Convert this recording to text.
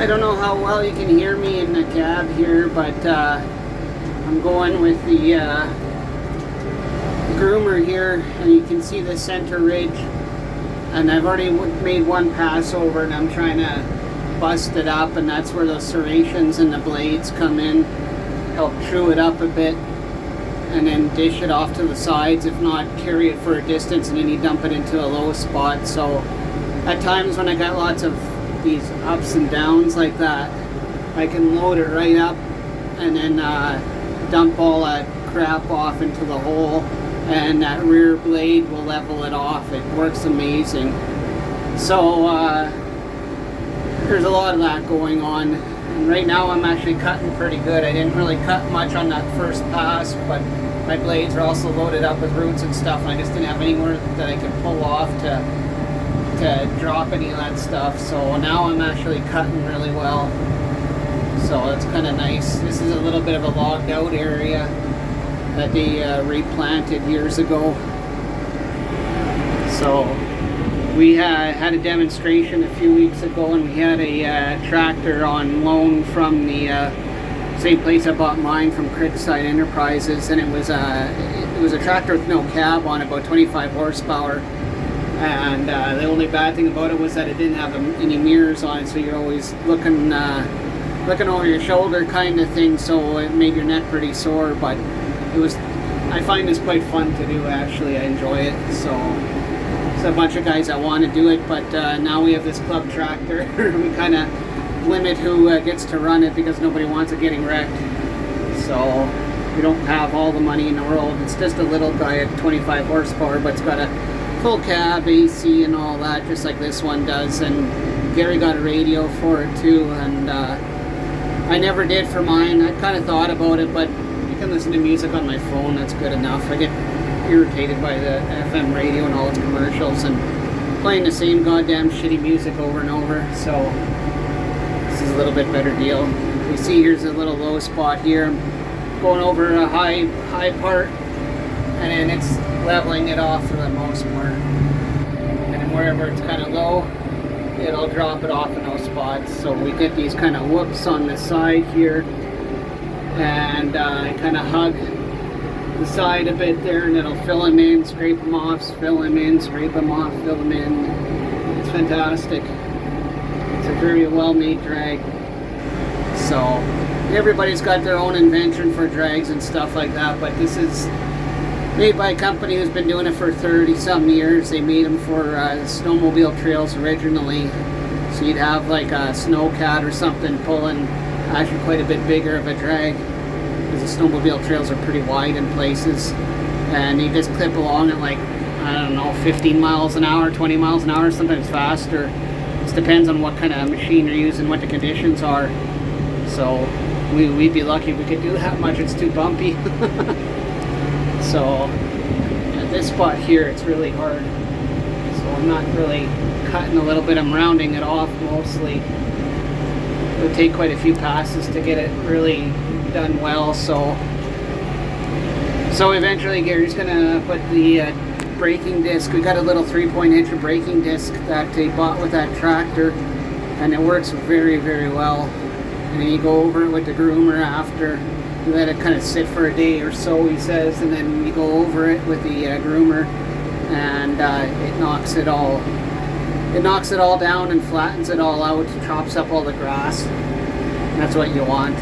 I don't know how well you can hear me in the cab here, but I'm going with the groomer here, and you can see the center ridge, and I've already made one pass over, and I'm trying to bust it up, and that's where those serrations and the blades come in, help true it up a bit, and then dish it off to the sides. If not, carry it for a distance and then you dump it into a low spot. So at times when I got lots of these ups and downs like that, I can load it right up and then dump all that crap off into the hole, and that rear blade will level it off. It works amazing. So there's a lot of that going on, and right now I'm actually cutting pretty good. I didn't really cut much on that first pass, but my blades are also loaded up with roots and stuff, and I just didn't have anywhere that I could pull off to drop any of that stuff. So now I'm actually cutting really well, so it's kind of nice. This is a little bit of a logged out area that they replanted years ago. So we had a demonstration a few weeks ago, and we had a tractor on loan from the same place I bought mine from Creekside Enterprises, and it was a tractor with no cab on, about 25 horsepower. And the only bad thing about it was that it didn't have any mirrors on it, so you're always looking over your shoulder kind of thing, so it made your neck pretty sore. But I find this quite fun to do, actually. I enjoy it. So it's a bunch of guys that want to do it, but now we have this club tractor. We kind of limit who gets to run it because nobody wants it getting wrecked. So we don't have all the money in the world. It's just a little guy at 25 horsepower, but it's got a full cab, AC and all that, just like this one does. And Gary got a radio for it too, and I never did for mine. I kind of thought about it, but you can listen to music on my phone, that's good enough. I get irritated by the FM radio and all its commercials and playing the same goddamn shitty music over and over, so this is a little bit better deal. You see here's a little low spot here. I'm going over a high part, and then it's leveling it off for the most part, and then wherever it's kind of low, it'll drop it off in those spots. So we get these kind of whoops on the side here, and I kind of hug the side a bit there, and it'll fill them in, scrape them off, fill them in, scrape them off, fill them in. It's fantastic. It's a very well made drag. So everybody's got their own invention for drags and stuff like that, but this is made by a company who's been doing it for 30 some years. They made them for snowmobile trails originally, so you'd have like a snowcat or something pulling actually quite a bit bigger of a drag, because the snowmobile trails are pretty wide in places, and you just clip along at like, I don't know, 15 miles an hour, 20 miles an hour, sometimes faster. It depends on what kind of machine you're using, what the conditions are. So we'd be lucky if we could do that much. It's too bumpy. So at this spot here, it's really hard. So I'm not really cutting a little bit, I'm rounding it off mostly. It would take quite a few passes to get it really done well. So eventually Gary's gonna put the braking disc. We got a little 3-point hitch braking disc that he bought with that tractor, and it works very, very well. And then you go over it with the groomer after. You let it kind of sit for a day or so, he says, and then you go over it with the groomer, and it knocks it all down and flattens it all out, chops up all the grass. And that's what you want.